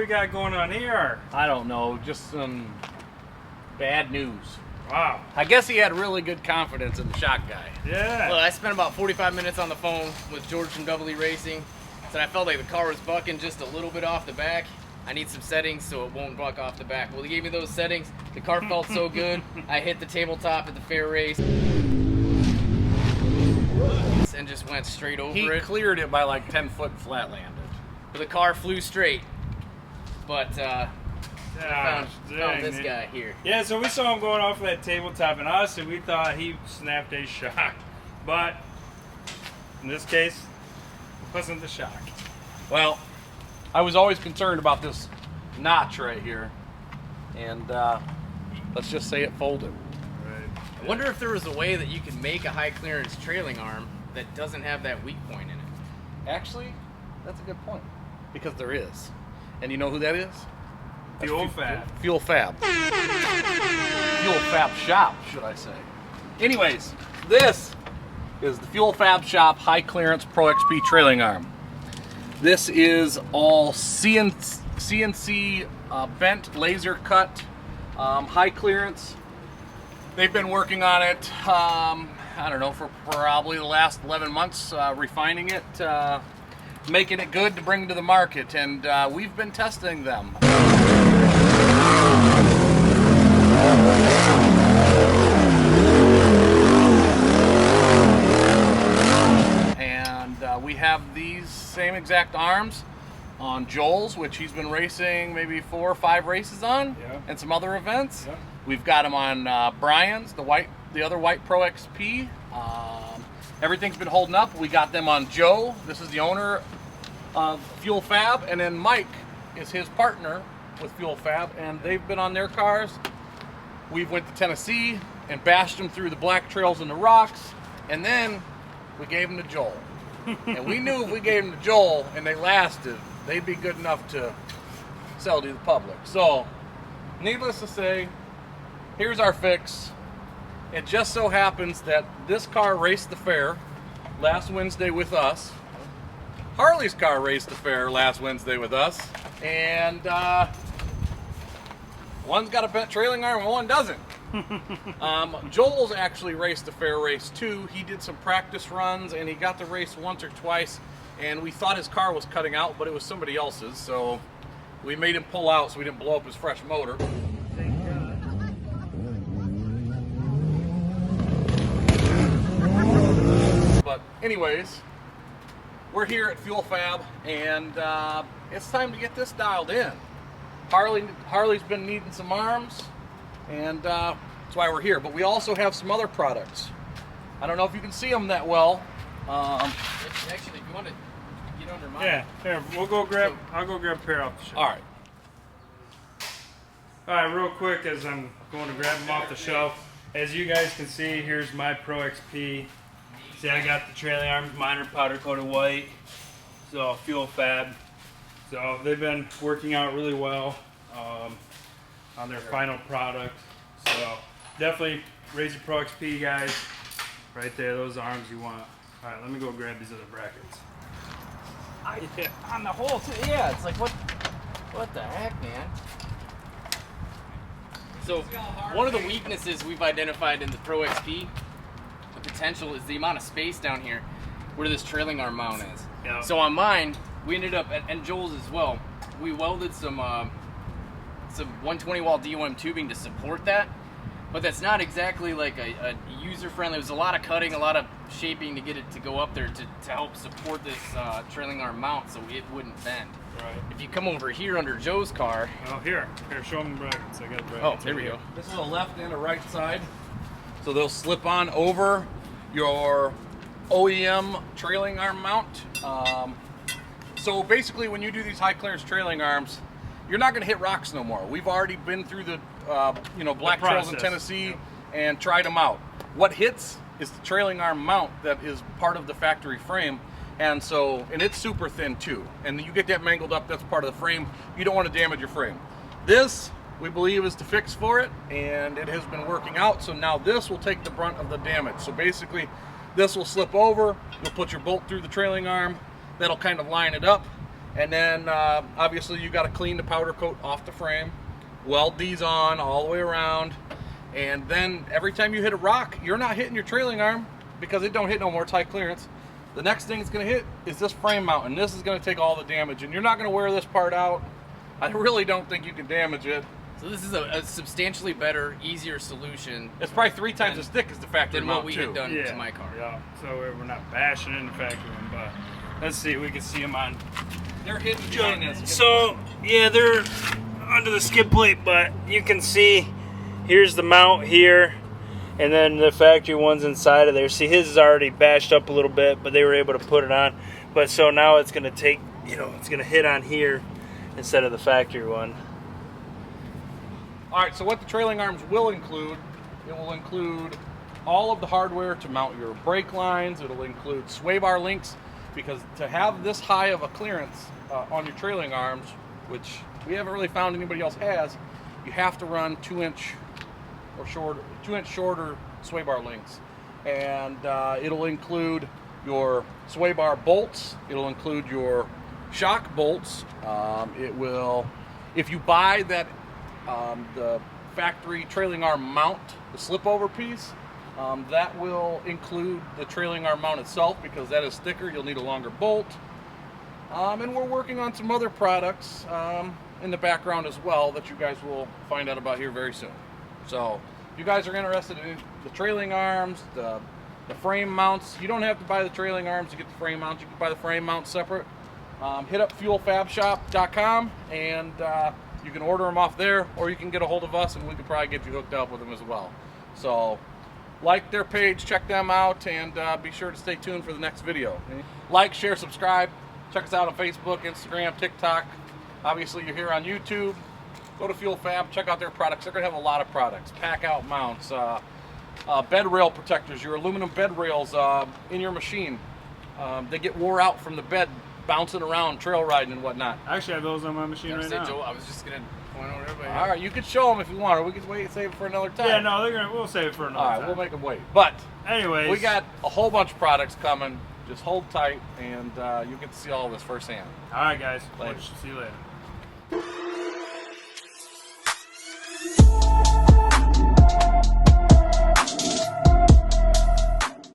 got going on here? I don't know, just some bad news. Wow. I guess he had really good confidence in the shock guy. Yeah. Well, I spent about 45 minutes on the phone with George from Doubly Racing. Said I felt like the car was bucking just a little bit off the back. I need some settings so it won't buck off the back. Well, he gave me those settings. The car felt so good. I hit the tabletop at the fair race and just went straight over He it. cleared it by like 10 foot flat landed. The car flew straight. But I Ah, found this man. guy here. Yeah, so we saw him going off of that tabletop, and honestly, we thought he snapped a shock. But in this case, it wasn't the shock. Well, I was always concerned about this notch right here, and let's just say it folded. Right. I wonder if there was a way that you could make a high clearance trailing arm that doesn't have that weak point in it. Actually, that's a good point, because there is. And you know who that is? Fuel Fab. Fuel Fab. Fuel Fab Shop, should I say. Anyways, this is the Fuel Fab Shop High Clearance Pro XP trailing arm. This is all CNC bent, laser cut, high clearance. They've been working on it, I don't know, for probably the last 11 months, refining it, making it good to bring to the market, and we've been testing them. And we have these same exact arms on Joel's, which he's been racing maybe 4 or 5 races on, Yeah. and some other events. Yeah. We've got them on Brian's, the other white Pro XP. Everything's been holding up. We got them on Joe. This is the owner of Fuel Fab, and then Mike is his partner with Fuel Fab, and they've been on their cars. We went to Tennessee and bashed them through the black trails and the rocks, and then we gave them to Joel. And we knew if we gave them to Joel and they lasted, they'd be good enough to sell to the public. So, needless to say, here's our fix. It just so happens that this car raced the fair last Wednesday with us. Harley's car raced the fair last Wednesday with us, and one's got a bent trailing arm and one doesn't. Joel's actually raced the fair race too. He did some practice runs and he got to race once or twice, and we thought his car was cutting out, but it was somebody else's, so we made him pull out so we didn't blow up his fresh motor. But anyways, we're here at Fuel Fab, and it's time to get this dialed in. Harley's been needing some arms, and that's why we're here. But we also have some other products. I don't know if you can see them that well. Actually, if you want to get under mine. Yeah, here, I'll go grab a pair off the shelf. All right. All right, real quick as I'm going to grab them off the shelf. As you guys can see, here's my Pro XP. See, I got the trailing arms, mine are powder coated white. So, Fuel Fab. So, they've been working out really well on their final product. So, definitely raise your Pro XP, guys. Right there, those arms you want. All right, let me go grab these other brackets. On the hole too. Yeah, it's like what the heck, man? So one of the weaknesses we've identified in the Pro XP, the potential, is the amount of space down here where this trailing arm mount is. Yeah. So on mine, we ended up, and Joel's as well, we welded some 120 wall DOM tubing to support that, but that's not exactly like a user-friendly. There's a lot of cutting, a lot of shaping to get it to go up there to help support this trailing arm mount so it wouldn't bend. Right. If you come over here under Joe's car, Oh, here, show them the brackets. I got brackets. oh, there we go. This is a left and a right side, so they'll slip on over your OEM trailing arm mount. So basically, when you do these high clearance trailing arms, you're not going to hit rocks no more. We've already been through the black trails in Tennessee and tried them out. What hits is the trailing arm mount that is part of the factory frame, and it's super thin too. And you get that mangled up, that's part of the frame. You don't want to damage your frame. This, we believe, is the fix for it, and it has been working out. So now this will take the brunt of the damage. So basically, this will slip over. You'll put your bolt through the trailing arm. That'll kind of line it up, And then obviously you got to clean the powder coat off the frame, weld these on all the way around, and then every time you hit a rock, you're not hitting your trailing arm because it don't hit no more tight clearance. The next thing it's going to hit is this frame mount, and this is going to take all the damage, and you're not going to wear this part out. I really don't think you can damage it. So this is a substantially better, easier solution It's probably 3 times as thick as the factory than mount what we too. had done to my car. Yeah, so we're not bashing in the factory one, but let's see, we can see them on. They're hidden behind this. So, yeah, they're under the skid plate, but you can see here's the mount here, and then the factory one's inside of there. See, his is already bashed up a little bit, but they were able to put it on. But so now it's going to take, it's going to hit on here instead of the factory one. All right, so what the trailing arms will include, it will include all of the hardware to mount your brake lines. It'll include sway bar links, because to have this high of a clearance on your trailing arms, which we haven't really found anybody else has, you have to run 2-inch or shorter, 2-inch shorter sway bar links. And it'll include your sway bar bolts. It'll include your shock bolts. It will, if you buy that the factory trailing arm mount, the slip over piece, that will include the trailing arm mount itself, because that is thicker. You'll need a longer bolt. And we're working on some other products in the background as well that you guys will find out about here very soon. So if you guys are interested in the trailing arms, the frame mounts, you don't have to buy the trailing arms to get the frame mounts. You can buy the frame mounts separate. Hit up fuelfabshop.com and you can order them off there, or you can get a hold of us and we can probably get you hooked up with them as well. So like their page, check them out, and be sure to stay tuned for the next video. Like, share, subscribe. Check us out on Facebook, Instagram, TikTok. Obviously you're here on YouTube. Go to Fuel Fab, check out their products. They're going to have a lot of products. Pack out mounts, bed rail protectors, your aluminum bed rails in your machine. They get wore out from the bed bouncing around, trail riding and whatnot. I actually have those on my machine right now. Joel, I was just going to point over everybody. All right, you can show them if you want, or we can wait and save it for another time. Yeah, no, we'll save it for another All right, time. we'll make them wait. But anyways, we got a whole bunch of products coming. Just hold tight, and you get to see all of this firsthand. all right, guys. Later. See you later.